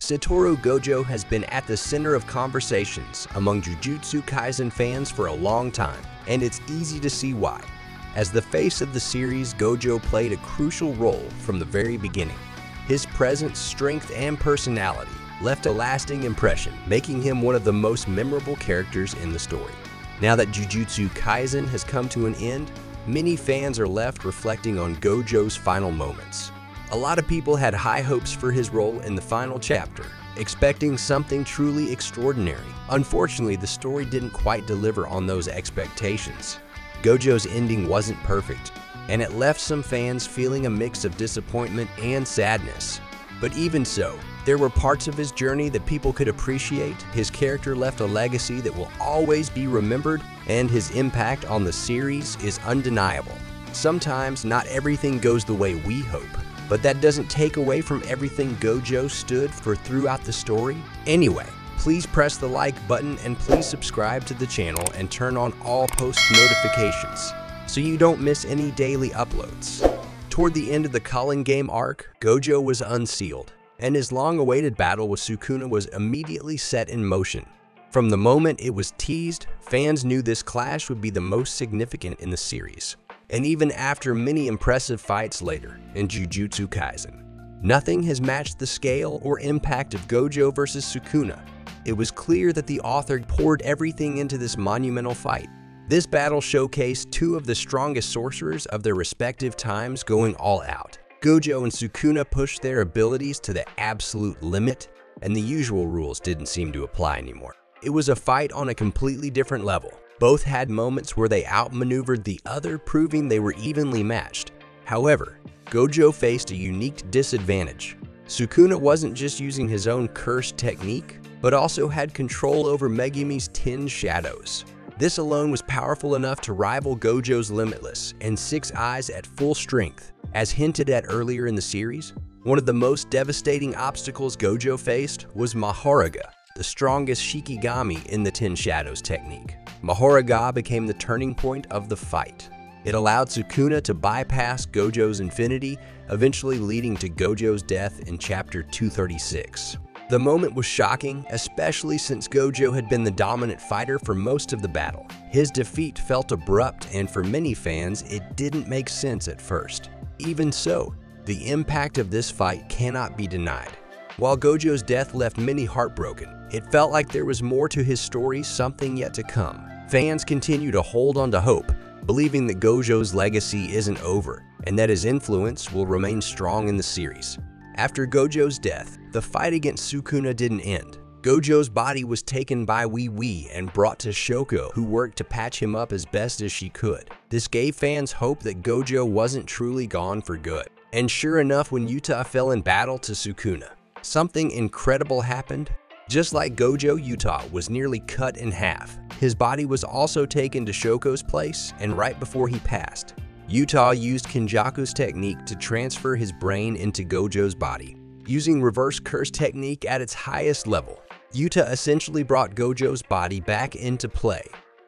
Satoru Gojo has been at the center of conversations among Jujutsu Kaisen fans for a long time, and it's easy to see why. As the face of the series, Gojo played a crucial role from the very beginning. His presence, strength, and personality left a lasting impression, making him one of the most memorable characters in the story. Now that Jujutsu Kaisen has come to an end, many fans are left reflecting on Gojo's final moments. A lot of people had high hopes for his role in the final chapter, expecting something truly extraordinary. Unfortunately, the story didn't quite deliver on those expectations. Gojo's ending wasn't perfect, and it left some fans feeling a mix of disappointment and sadness. But even so, there were parts of his journey that people could appreciate. His character left a legacy that will always be remembered, and his impact on the series is undeniable. Sometimes not everything goes the way we hope, but that doesn't take away from everything Gojo stood for throughout the story. Anyway, please press the like button and please subscribe to the channel and turn on all post notifications so you don't miss any daily uploads. Toward the end of the Culling Game arc, Gojo was unsealed, and his long-awaited battle with Sukuna was immediately set in motion. From the moment it was teased, fans knew this clash would be the most significant in the series. And even after many impressive fights later in Jujutsu Kaisen, nothing has matched the scale or impact of Gojo versus Sukuna. It was clear that the author poured everything into this monumental fight. This battle showcased two of the strongest sorcerers of their respective times going all out. Gojo and Sukuna pushed their abilities to the absolute limit, and the usual rules didn't seem to apply anymore. It was a fight on a completely different level. Both had moments where they outmaneuvered the other, proving they were evenly matched. However, Gojo faced a unique disadvantage. Sukuna wasn't just using his own curse technique, but also had control over Megumi's 10 shadows. This alone was powerful enough to rival Gojo's Limitless and Six Eyes at full strength. As hinted at earlier in the series, one of the most devastating obstacles Gojo faced was Mahoraga, the strongest Shikigami in the 10 Shadows technique. Mahoraga became the turning point of the fight. It allowed Sukuna to bypass Gojo's infinity, eventually leading to Gojo's death in Chapter 236. The moment was shocking, especially since Gojo had been the dominant fighter for most of the battle. His defeat felt abrupt, and for many fans, it didn't make sense at first. Even so, the impact of this fight cannot be denied. While Gojo's death left many heartbroken, it felt like there was more to his story, something yet to come. Fans continue to hold on to hope, believing that Gojo's legacy isn't over and that his influence will remain strong in the series. After Gojo's death, the fight against Sukuna didn't end. Gojo's body was taken by Wee Wee and brought to Shoko, who worked to patch him up as best as she could. This gave fans hope that Gojo wasn't truly gone for good. And sure enough, when Yuta fell in battle to Sukuna, something incredible happened. Just like Gojo, Yuta was nearly cut in half. His body was also taken to Shoko's place, and right before he passed, Yuta used Kenjaku's technique to transfer his brain into Gojo's body. Using reverse curse technique at its highest level, Yuta essentially brought Gojo's body back into play.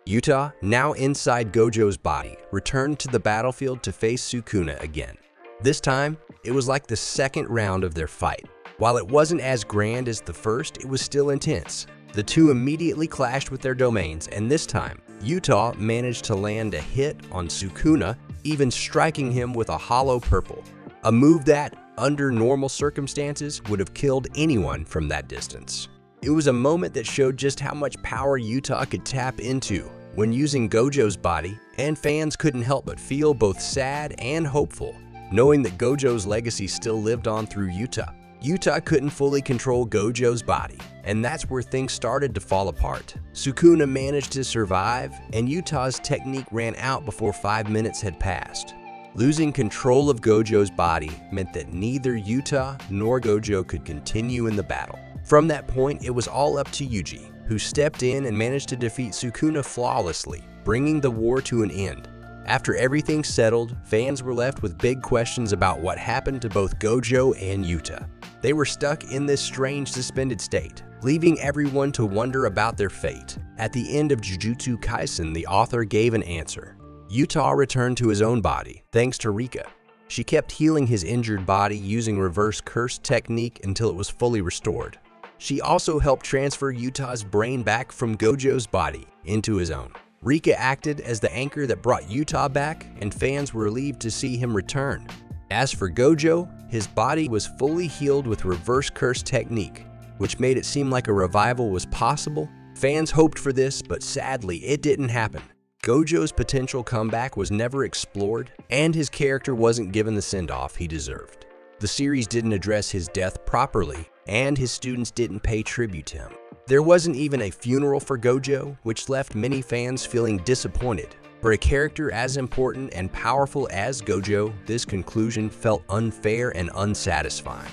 Yuta, now inside Gojo's body, returned to the battlefield to face Sukuna again. This time, it was like the second round of their fight. While it wasn't as grand as the first, it was still intense. The two immediately clashed with their domains, and this time, Yuta managed to land a hit on Sukuna, even striking him with a hollow purple. A move that, under normal circumstances, would have killed anyone from that distance. It was a moment that showed just how much power Yuta could tap into when using Gojo's body, and fans couldn't help but feel both sad and hopeful, knowing that Gojo's legacy still lived on through Yuta. Yuta couldn't fully control Gojo's body, and that's where things started to fall apart. Sukuna managed to survive, and Yuta's technique ran out before 5 minutes had passed. Losing control of Gojo's body meant that neither Yuta nor Gojo could continue in the battle. From that point, it was all up to Yuji, who stepped in and managed to defeat Sukuna flawlessly, bringing the war to an end. After everything settled, fans were left with big questions about what happened to both Gojo and Yuta. They were stuck in this strange suspended state, leaving everyone to wonder about their fate. At the end of Jujutsu Kaisen, the author gave an answer. Yuta returned to his own body, thanks to Rika. She kept healing his injured body using reverse curse technique until it was fully restored. She also helped transfer Yuta's brain back from Gojo's body into his own. Rika acted as the anchor that brought Yuta back, and fans were relieved to see him return. As for Gojo, his body was fully healed with reverse curse technique, which made it seem like a revival was possible. Fans hoped for this, but sadly, it didn't happen. Gojo's potential comeback was never explored, and his character wasn't given the send-off he deserved. The series didn't address his death properly, and his students didn't pay tribute to him. There wasn't even a funeral for Gojo, which left many fans feeling disappointed. For a character as important and powerful as Gojo, this conclusion felt unfair and unsatisfying.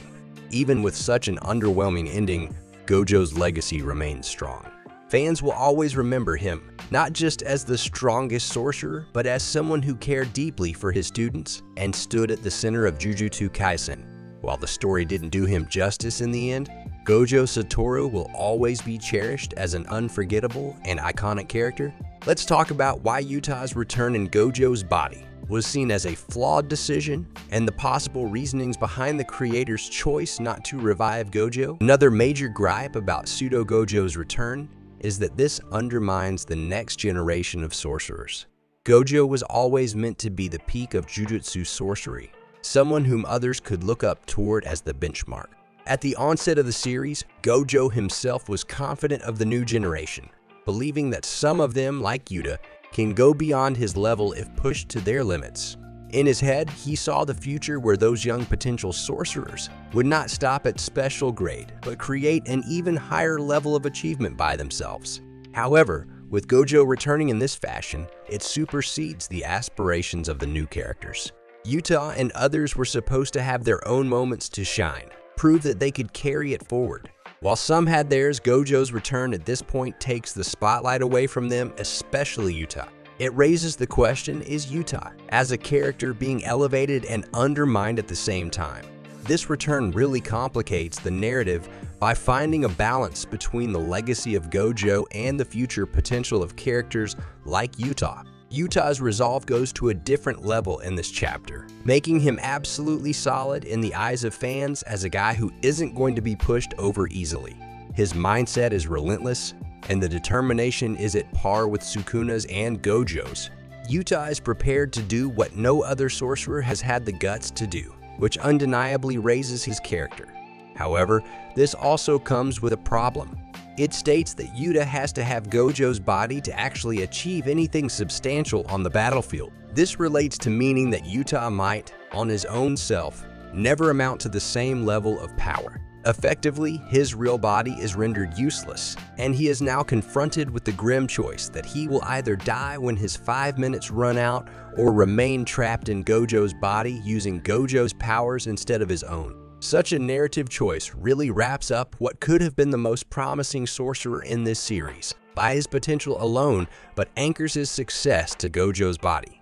Even with such an underwhelming ending, Gojo's legacy remains strong. Fans will always remember him, not just as the strongest sorcerer, but as someone who cared deeply for his students and stood at the center of Jujutsu Kaisen. While the story didn't do him justice in the end, Gojo Satoru will always be cherished as an unforgettable and iconic character. Let's talk about why Yuta's return in Gojo's body was seen as a flawed decision and the possible reasonings behind the creator's choice not to revive Gojo. Another major gripe about Pseudo Gojo's return is that this undermines the next generation of sorcerers. Gojo was always meant to be the peak of Jujutsu sorcery, someone whom others could look up toward as the benchmark. At the onset of the series, Gojo himself was confident of the new generation, believing that some of them, like Yuta, can go beyond his level if pushed to their limits. In his head, he saw the future where those young potential sorcerers would not stop at special grade, but create an even higher level of achievement by themselves. However, with Gojo returning in this fashion, it supersedes the aspirations of the new characters. Yuta and others were supposed to have their own moments to shine, prove that they could carry it forward. While some had theirs, Gojo's return at this point takes the spotlight away from them, especially Yuta. It raises the question, is Yuta, as a character, being elevated and undermined at the same time? This return really complicates the narrative by finding a balance between the legacy of Gojo and the future potential of characters like Yuta. Yuta's resolve goes to a different level in this chapter, making him absolutely solid in the eyes of fans as a guy who isn't going to be pushed over easily. His mindset is relentless, and the determination is at par with Sukuna's and Gojo's. Yuta is prepared to do what no other sorcerer has had the guts to do, which undeniably raises his character. However, this also comes with a problem. It states that Yuta has to have Gojo's body to actually achieve anything substantial on the battlefield. This relates to meaning that Yuta might, on his own self, never amount to the same level of power. Effectively, his real body is rendered useless, and he is now confronted with the grim choice that he will either die when his 5 minutes run out or remain trapped in Gojo's body using Gojo's powers instead of his own. Such a narrative choice really wraps up what could have been the most promising sorcerer in this series by his potential alone, but anchors his success to Gojo's body.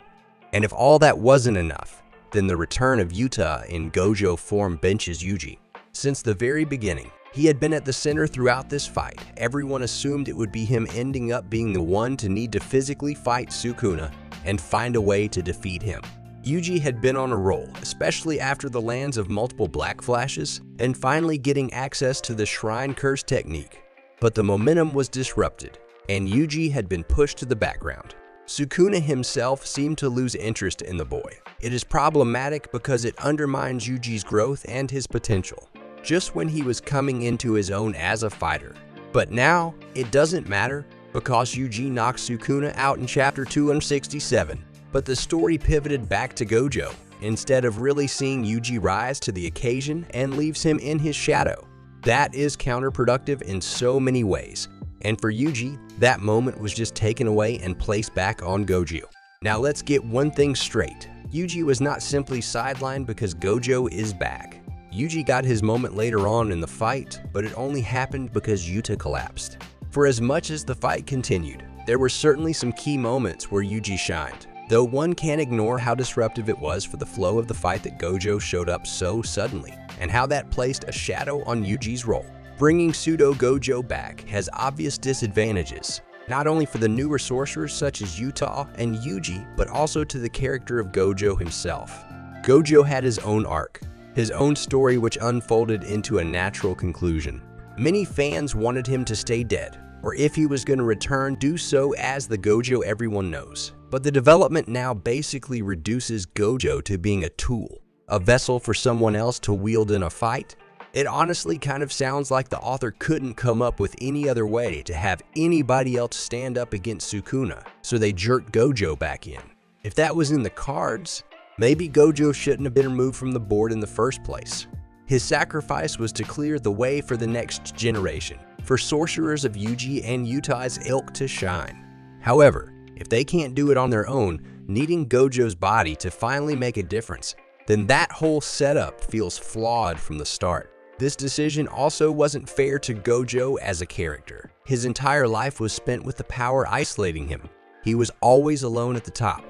And if all that wasn't enough, then the return of Yuta in Gojo form benches Yuji. Since the very beginning, he had been at the center throughout this fight. Everyone assumed it would be him ending up being the one to need to physically fight Sukuna and find a way to defeat him. Yuji had been on a roll, especially after the lands of multiple black flashes and finally getting access to the shrine curse technique. But the momentum was disrupted, and Yuji had been pushed to the background. Sukuna himself seemed to lose interest in the boy. It is problematic because it undermines Yuji's growth and his potential, just when he was coming into his own as a fighter. But now, it doesn't matter because Yuji knocks Sukuna out in chapter 267. But the story pivoted back to Gojo, instead of really seeing Yuji rise to the occasion and leaves him in his shadow. That is counterproductive in so many ways, and for Yuji, that moment was just taken away and placed back on Gojo. Now let's get one thing straight. Yuji was not simply sidelined because Gojo is back. Yuji got his moment later on in the fight, but it only happened because Yuta collapsed. For as much as the fight continued, there were certainly some key moments where Yuji shined. Though one can't ignore how disruptive it was for the flow of the fight that Gojo showed up so suddenly, and how that placed a shadow on Yuji's role. Bringing Pseudo Gojo back has obvious disadvantages, not only for the newer sorcerers such as Yuta and Yuji, but also to the character of Gojo himself. Gojo had his own arc, his own story which unfolded into a natural conclusion. Many fans wanted him to stay dead, or if he was going to return, do so as the Gojo everyone knows. But the development now basically reduces Gojo to being a tool, a vessel for someone else to wield in a fight. It honestly kind of sounds like the author couldn't come up with any other way to have anybody else stand up against Sukuna, so they jerked Gojo back in. If that was in the cards, maybe Gojo shouldn't have been removed from the board in the first place. His sacrifice was to clear the way for the next generation, for sorcerers of Yuji and Utai's ilk to shine. However, if they can't do it on their own, needing Gojo's body to finally make a difference, then that whole setup feels flawed from the start. This decision also wasn't fair to Gojo as a character. His entire life was spent with the power isolating him. He was always alone at the top.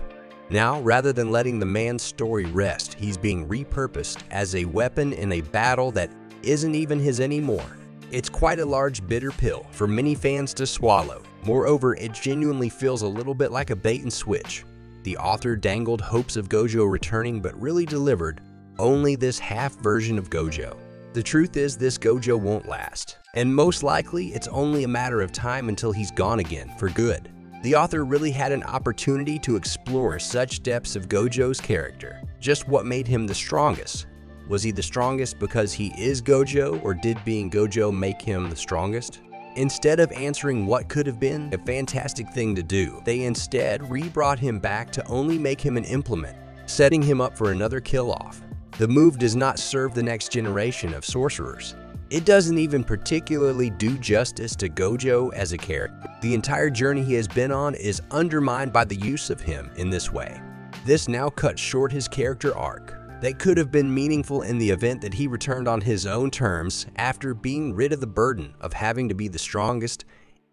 Now, rather than letting the man's story rest, he's being repurposed as a weapon in a battle that isn't even his anymore. It's quite a large bitter pill for many fans to swallow. Moreover, it genuinely feels a little bit like a bait and switch. The author dangled hopes of Gojo returning but really delivered only this half version of Gojo. The truth is, this Gojo won't last, and most likely it's only a matter of time until he's gone again for good. The author really had an opportunity to explore such depths of Gojo's character. Just what made him the strongest? Was he the strongest because he is Gojo, or did being Gojo make him the strongest? Instead of answering what could have been, a fantastic thing to do, they instead re-brought him back to only make him an implement, setting him up for another kill-off. The move does not serve the next generation of sorcerers. It doesn't even particularly do justice to Gojo as a character. The entire journey he has been on is undermined by the use of him in this way. This now cuts short his character arc that could have been meaningful in the event that he returned on his own terms after being rid of the burden of having to be the strongest.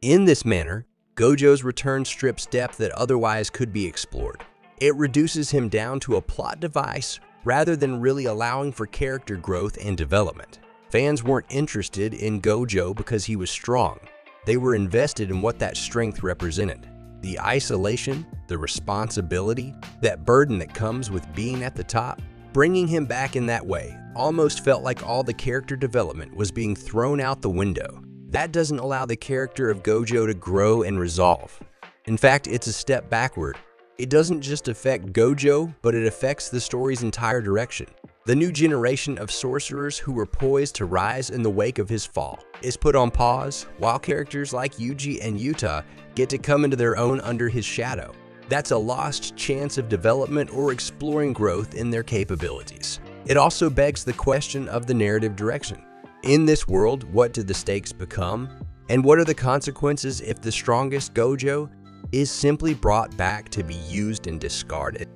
In this manner, Gojo's return strips depth that otherwise could be explored. It reduces him down to a plot device rather than really allowing for character growth and development. Fans weren't interested in Gojo because he was strong. They were invested in what that strength represented. The isolation, the responsibility, that burden that comes with being at the top. Bringing him back in that way almost felt like all the character development was being thrown out the window. That doesn't allow the character of Gojo to grow and resolve. In fact, it's a step backward. It doesn't just affect Gojo, but it affects the story's entire direction. The new generation of sorcerers who were poised to rise in the wake of his fall is put on pause, while characters like Yuji and Yuta get to come into their own under his shadow. That's a lost chance of development or exploring growth in their capabilities. It also begs the question of the narrative direction. In this world, what do the stakes become? And what are the consequences if the strongest Gojo is simply brought back to be used and discarded?